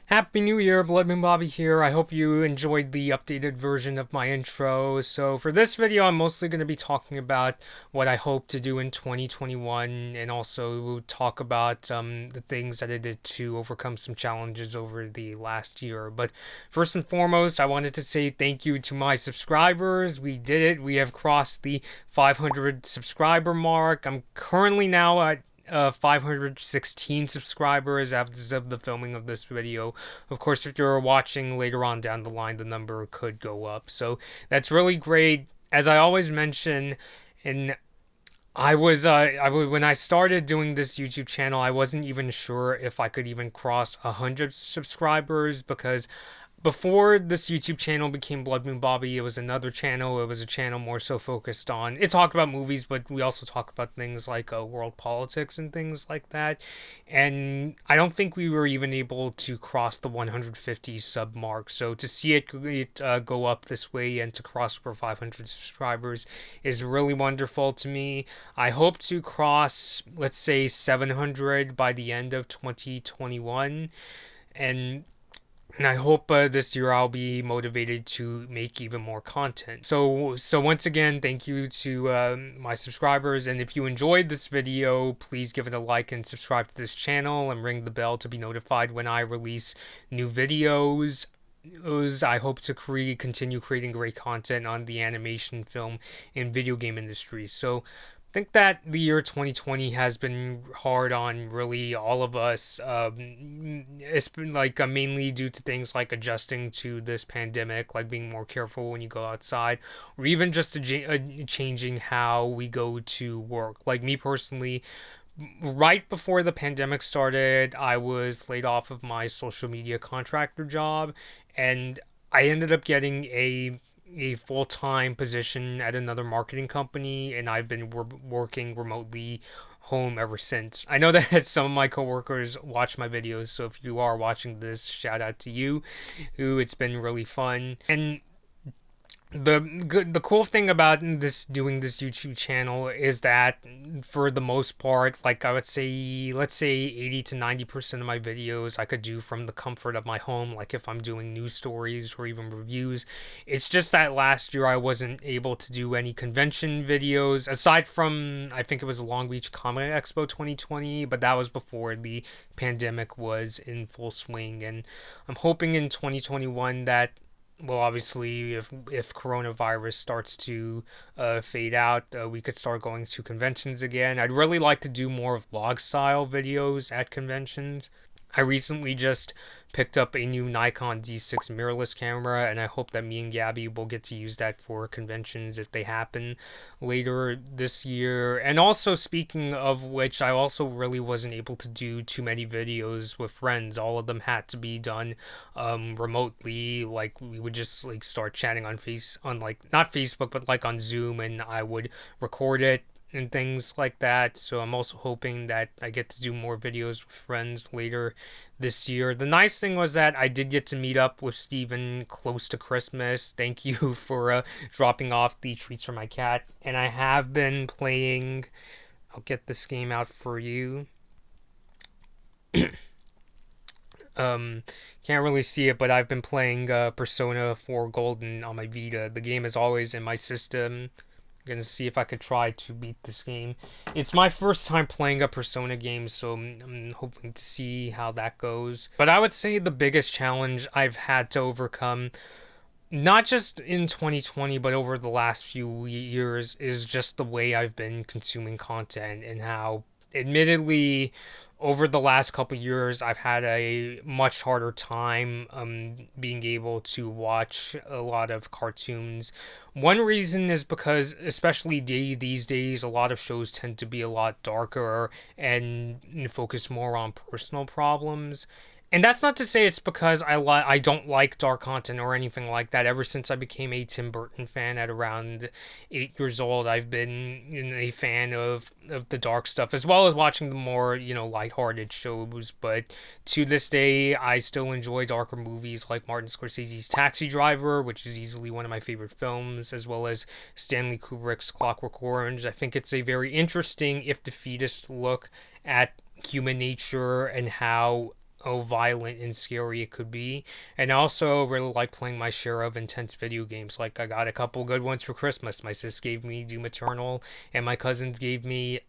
Happy New Year, Blood Moon Bobby here. I hope you enjoyed the updated version of my intro. So for this video, I'm mostly going to be talking about what I hope to do in 2021 and also talk about the things that I did to overcome some challenges over the last year. But first and foremost, I wanted to say thank you to my subscribers. We did it. We have crossed the 500 subscriber mark. I'm currently now at 516 subscribers as of the filming of this video. Of course, if you're watching later on down the line, the number could go up. So that's really great. As I always mention, and when I started doing this YouTube channel, I wasn't even sure if I could even cross 100 subscribers because before this YouTube channel became Blood Moon Bobby, it was another channel. It was a channel more so focused on. It talked about movies, but we also talked about things like world politics and things like that. And I don't think we were even able to cross the 150 sub mark. So to see it go up this way and to cross over 500 subscribers is really wonderful to me. I hope to cross, let's say, 700 by the end of 2021. And I hope this year I'll be motivated to make even more content. So once again, thank you to my subscribers. And if you enjoyed this video, please give it a like and subscribe to this channel and ring the bell to be notified when I release new videos. I hope to continue creating great content on the animation, film, and video game industry. So I think that the year 2020 has been hard on really all of us. It's been like mainly due to things like adjusting to this pandemic, like being more careful when you go outside, or even just changing how we go to work. Like me personally, right before the pandemic started, I was laid off of my social media contractor job, and I ended up getting a full-time position at another marketing company, and I've been working remotely home ever since. I know that some of my coworkers watch my videos, so if you are watching this, shout out to you, who it's been really fun. And the cool thing about doing this YouTube channel is that for the most part, like I would say, let's say 80 to 90% of my videos I could do from the comfort of my home, like if I'm doing news stories or even reviews. It's just that last year I wasn't able to do any convention videos aside from, I think it was Long Beach Comic Expo 2020, but that was before the pandemic was in full swing. And I'm hoping in 2021 that, well, obviously, if coronavirus starts to fade out, we could start going to conventions again. I'd really like to do more vlog style videos at conventions. I recently just picked up a new Nikon D6 mirrorless camera, and I hope that me and Gabby will get to use that for conventions if they happen later this year. And also, speaking of which, I also really wasn't able to do too many videos with friends. All of them had to be done remotely. Like we would just like start chatting on like not Facebook, but like on Zoom, and I would record it and things like that. So I'm also hoping that I get to do more videos with friends later this year. The nice thing was that I did get to meet up with Steven close to Christmas. Thank you for dropping off the treats for my cat. And I have been playing, I'll get this game out for you. Can't really see it, but I've been playing Persona 4 Golden on my Vita. The game is always in my system. Gonna see if I could try to beat this game. It's my first time playing a Persona game, so I'm hoping to see how that goes. But I would say the biggest challenge I've had to overcome, not just in 2020, but over the last few years, is just the way I've been consuming content and how, admittedly, over the last couple years, I've had a much harder time being able to watch a lot of cartoons. One reason is because, especially these days, a lot of shows tend to be a lot darker and focus more on personal problems. And that's not to say it's because I don't like dark content or anything like that. Ever since I became a Tim Burton fan at around 8 years old, I've been a fan of the dark stuff, as well as watching the more, lighthearted shows. But to this day, I still enjoy darker movies like Martin Scorsese's Taxi Driver, which is easily one of my favorite films, as well as Stanley Kubrick's Clockwork Orange. I think it's a very interesting, if defeatist, look at human nature and how violent and scary it could be. And I also really like playing my share of intense video games. Like, I got a couple good ones for Christmas. My sis gave me Doom Eternal, and my cousins gave me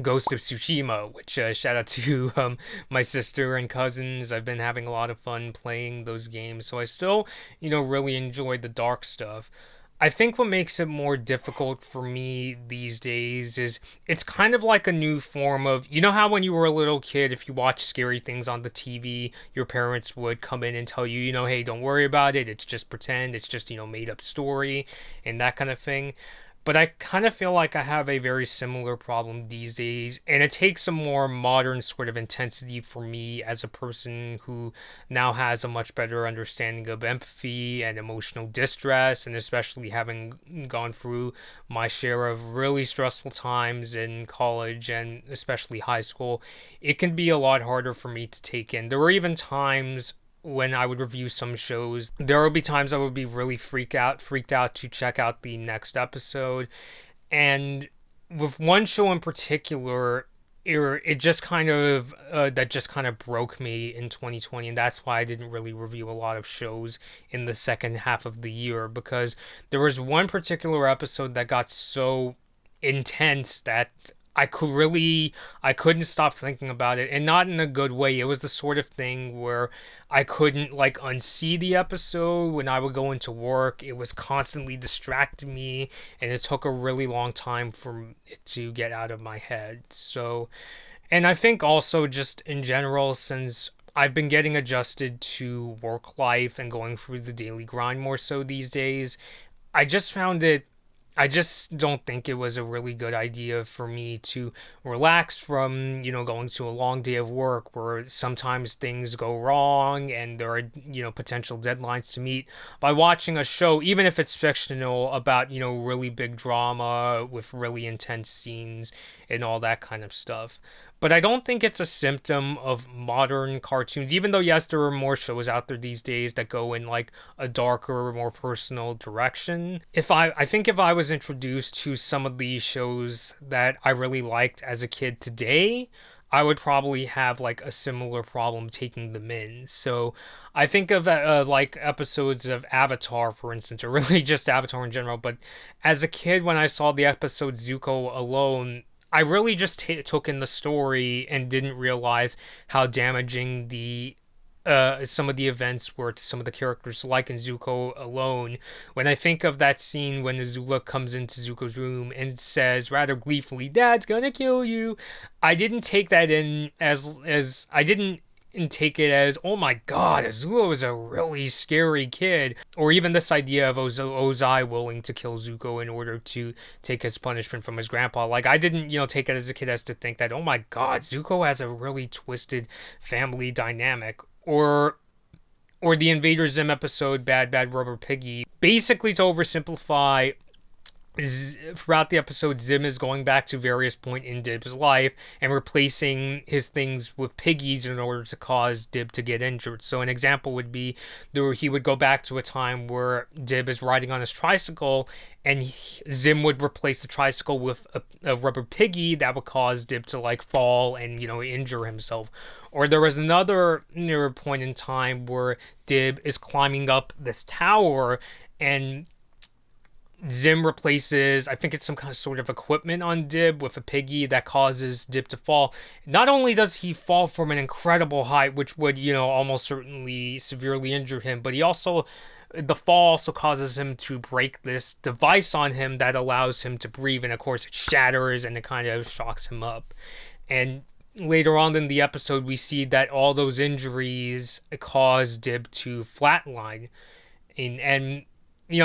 Ghost of Tsushima, which shout out to my sister and cousins. I've been having a lot of fun playing those games, so I still, really enjoy the dark stuff. I think what makes it more difficult for me these days is it's kind of like a new form of, how when you were a little kid, if you watch scary things on the TV, your parents would come in and tell you, hey, don't worry about it, it's just pretend, it's just, made up story, and that kind of thing. But I kind of feel like I have a very similar problem these days, and it takes a more modern sort of intensity for me as a person who now has a much better understanding of empathy and emotional distress, and especially having gone through my share of really stressful times in college and especially high school. It can be a lot harder for me to take in. There were even times when I would review some shows, there would be times I would be really freaked out to check out the next episode. And with one show in particular, it just kind of that just kind of broke me in 2020, and that's why I didn't really review a lot of shows in the second half of the year, because there was one particular episode that got so intense that I couldn't stop thinking about it, and not in a good way. It was the sort of thing where I couldn't like unsee the episode when I would go into work. It was constantly distracting me, and it took a really long time for it to get out of my head. So, and I think also just in general, since I've been getting adjusted to work life and going through the daily grind more so these days, I just found it I just don't think it was a really good idea for me to relax from, going to a long day of work where sometimes things go wrong and there are, potential deadlines to meet by watching a show, even if it's fictional, about, really big drama with really intense scenes and all that kind of stuff. But I don't think it's a symptom of modern cartoons, even though, yes, there are more shows out there these days that go in like a darker, more personal direction. I think if I was introduced to some of these shows that I really liked as a kid today, I would probably have like a similar problem taking them in. So I think of like episodes of Avatar, for instance, or really just Avatar in general. But as a kid, when I saw the episode Zuko alone, I really just took in the story and didn't realize how damaging the some of the events were to some of the characters, like in Zuko alone. When I think of that scene when Azula comes into Zuko's room and says rather gleefully, "Dad's gonna kill you," I didn't take that in as I didn't and take it as, oh my god, Azula is a really scary kid. Or even this idea of Ozai willing to kill Zuko in order to take his punishment from his grandpa. Like, I didn't, take it as a kid as to think that, oh my god, Zuko has a really twisted family dynamic. Or the Invader Zim episode, Bad Bad Rubber Piggy. Basically, to oversimplify, throughout the episode, Zim is going back to various points in Dib's life and replacing his things with piggies in order to cause Dib to get injured. So an example would be he would go back to a time where Dib is riding on his tricycle, and Zim would replace the tricycle with a rubber piggy that would cause Dib to like fall and injure himself. Or there was another point in time where Dib is climbing up this tower, and Zim replaces, I think it's some kind of sort of equipment on Dib with a piggy that causes Dib to fall. Not only does he fall from an incredible height, which would, almost certainly severely injure him, but the fall also causes him to break this device on him that allows him to breathe, and of course it shatters and it kind of shocks him up. And later on in the episode, we see that all those injuries cause Dib to flatline. And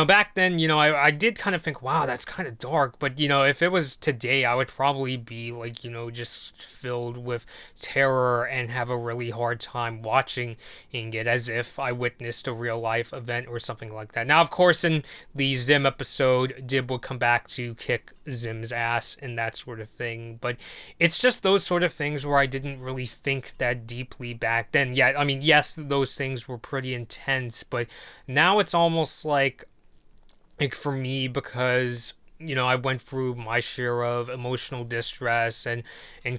back then, I did kind of think, wow, that's kind of dark. But, if it was today, I would probably be like, just filled with terror and have a really hard time watching it as if I witnessed a real life event or something like that. Now, of course, in the Zim episode, Dib would come back to kick Zim's ass and that sort of thing. But it's just those sort of things where I didn't really think that deeply back then. Yeah, I mean, yes, those things were pretty intense, but now it's almost like for me, because I went through my share of emotional distress and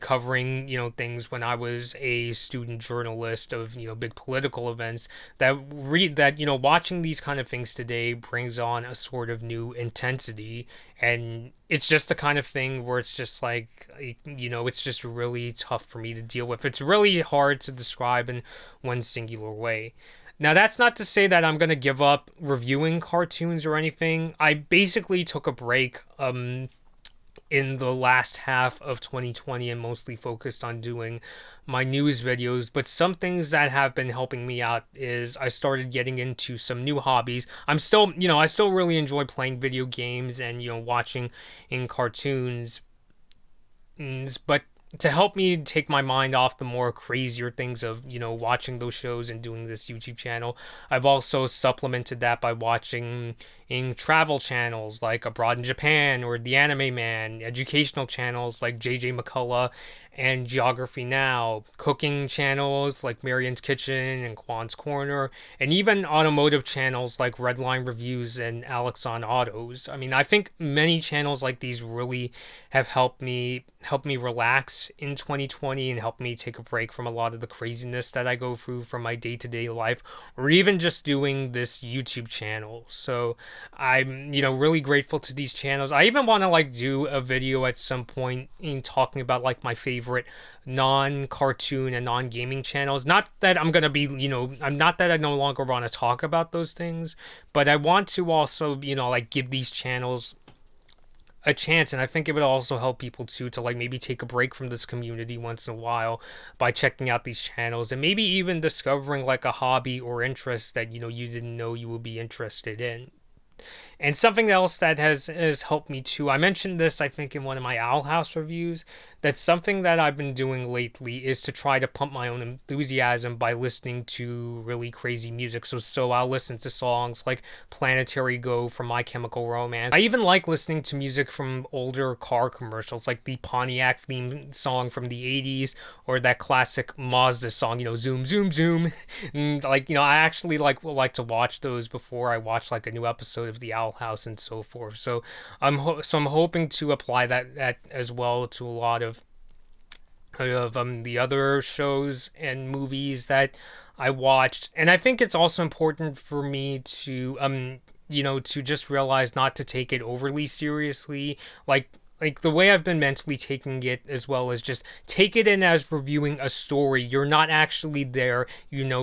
covering, things when I was a student journalist of, big political events that watching these kind of things today brings on a sort of new intensity. And it's just the kind of thing where it's just like, it's just really tough for me to deal with. It's really hard to describe in one singular way. Now, that's not to say that I'm going to give up reviewing cartoons or anything. I basically took a break in the last half of 2020 and mostly focused on doing my news videos. But some things that have been helping me out is I started getting into some new hobbies. I still really enjoy playing video games and, watching in cartoons. But to help me take my mind off the more crazier things of, watching those shows and doing this YouTube channel, I've also supplemented that by watching in travel channels like Abroad in Japan or The Anime Man, educational channels like JJ McCullough and Geography Now, cooking channels like Marion's Kitchen and Kwan's Corner, and even automotive channels like Redline Reviews and Alex on Autos. I mean, I think many channels like these really have helped me relax in 2020 and helped me take a break from a lot of the craziness that I go through from my day-to-day life, or even just doing this YouTube channel. So I'm, really grateful to these channels. I even want to do a video at some point in talking about my favorite non-cartoon and non-gaming channels. Not that I'm going to be, I'm not that I no longer want to talk about those things, but I want to also, give these channels a chance. And I think it would also help people too to maybe take a break from this community once in a while by checking out these channels and maybe even discovering a hobby or interest that you didn't know you would be interested in. And something else that has helped me too, I mentioned this, I think, in one of my Owl House reviews, that something that I've been doing lately is to try to pump my own enthusiasm by listening to really crazy music. So I'll listen to songs like Planetary Go from My Chemical Romance. I even like listening to music from older car commercials, like the Pontiac theme song from the 80s, or that classic Mazda song, Zoom, Zoom, Zoom. And, I actually like to watch those before I watch a new episode of the Owl House and so forth. So I'm hoping to apply that as well to a lot of the other shows and movies that I watched. And I think it's also important for me to to just realize not to take it overly seriously. Like the way I've been mentally taking it as well is just take it in as reviewing a story. You're not actually there,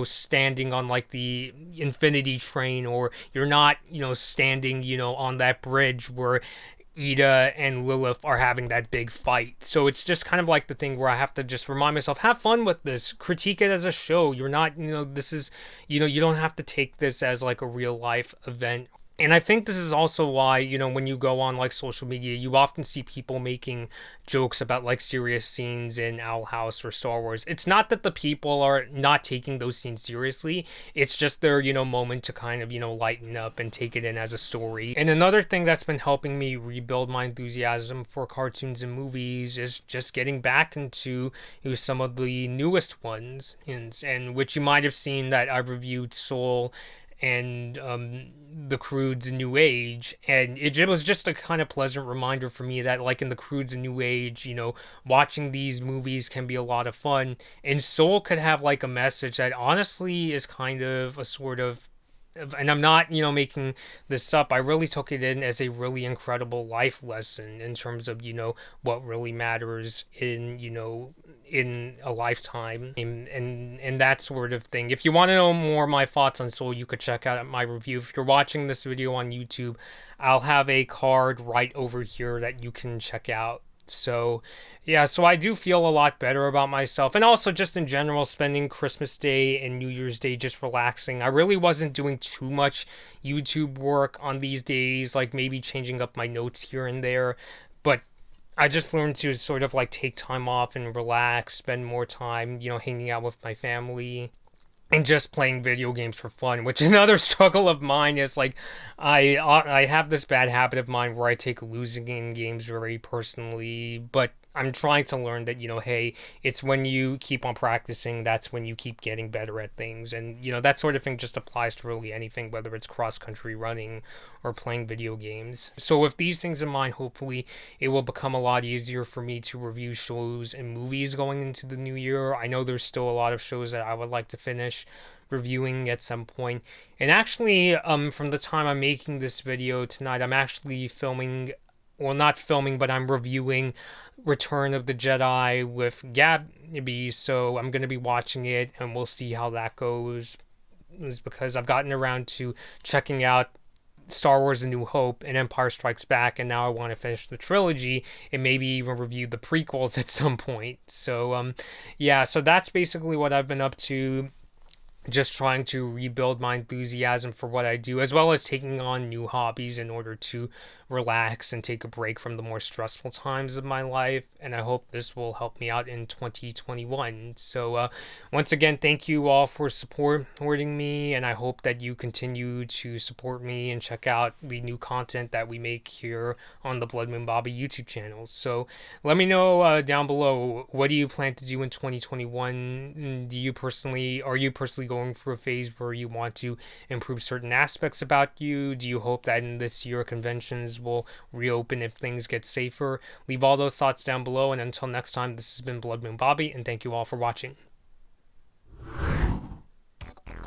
standing on the infinity train, or you're not, standing, on that bridge where Ida and Lilith are having that big fight. So it's just kind of the thing where I have to just remind myself, have fun with this, critique it as a show. You're not, this is, you don't have to take this as a real life event. And I think this is also why, when you go on social media, you often see people making jokes about serious scenes in Owl House or Star Wars. It's not that the people are not taking those scenes seriously. It's just their, moment to kind of, lighten up and take it in as a story. And another thing that's been helping me rebuild my enthusiasm for cartoons and movies is just getting back into some of the newest ones, and which you might have seen that I reviewed Soul and The Croods New Age, and it was just a kind of pleasant reminder for me that in The Croods New Age, watching these movies can be a lot of fun, and Soul could have a message that honestly is kind of a sort of, and I'm not, making this up. I really took it in as a really incredible life lesson in terms of, what really matters in a lifetime, and that sort of thing. If you want to know more of my thoughts on Soul, you could check out my review. If you're watching this video on YouTube, I'll have a card right over here that you can check out. So yeah, so I do feel a lot better about myself, and also just in general, spending Christmas Day and New Year's Day just relaxing. I really wasn't doing too much YouTube work on these days, maybe changing up my notes here and there, but I just learned to sort of take take off and relax, spend more time, hanging out with my family, and just playing video games for fun, which another struggle of mine is I have this bad habit of mine where I take losing in games very personally, but I'm trying to learn that, hey, it's when you keep on practicing, that's when you keep getting better at things. And, that sort of thing just applies to really anything, whether it's cross country running or playing video games. So, with these things in mind, hopefully it will become a lot easier for me to review shows and movies going into the new year. I know there's still a lot of shows that I would like to finish reviewing at some point. And actually, from the time I'm making this video tonight, I'm actually filming, well, not filming, but I'm reviewing Return of the Jedi with Gabby, so I'm going to be watching it, and we'll see how that goes. It's because I've gotten around to checking out Star Wars A New Hope and Empire Strikes Back, and now I want to finish the trilogy and maybe even review the prequels at some point. So, yeah, so that's basically what I've been up to. Just trying to rebuild my enthusiasm for what I do, as well as taking on new hobbies in order to relax and take a break from the more stressful times of my life. And I hope this will help me out in 2021. So once again, thank you all for supporting me, and I hope that you continue to support me and check out the new content that we make here on the Blood Moon Bobby YouTube channel. So let me know down below, what do you plan to do in 2021? Are you personally going through a phase where you want to improve certain aspects about you? Do you hope that in this year conventions will reopen if things get safer? Leave all those thoughts down below, and until next time, this has been Blood Moon Bobby, and thank you all for watching.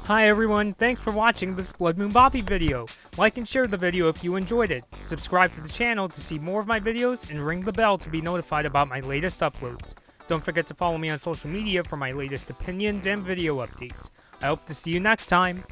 Hi everyone, thanks for watching this Blood Moon Bobby video. Like and share the video if you enjoyed it. Subscribe to the channel to see more of my videos, and ring the bell to be notified about my latest uploads. Don't forget to follow me on social media for my latest opinions and video updates. I hope to see you next time.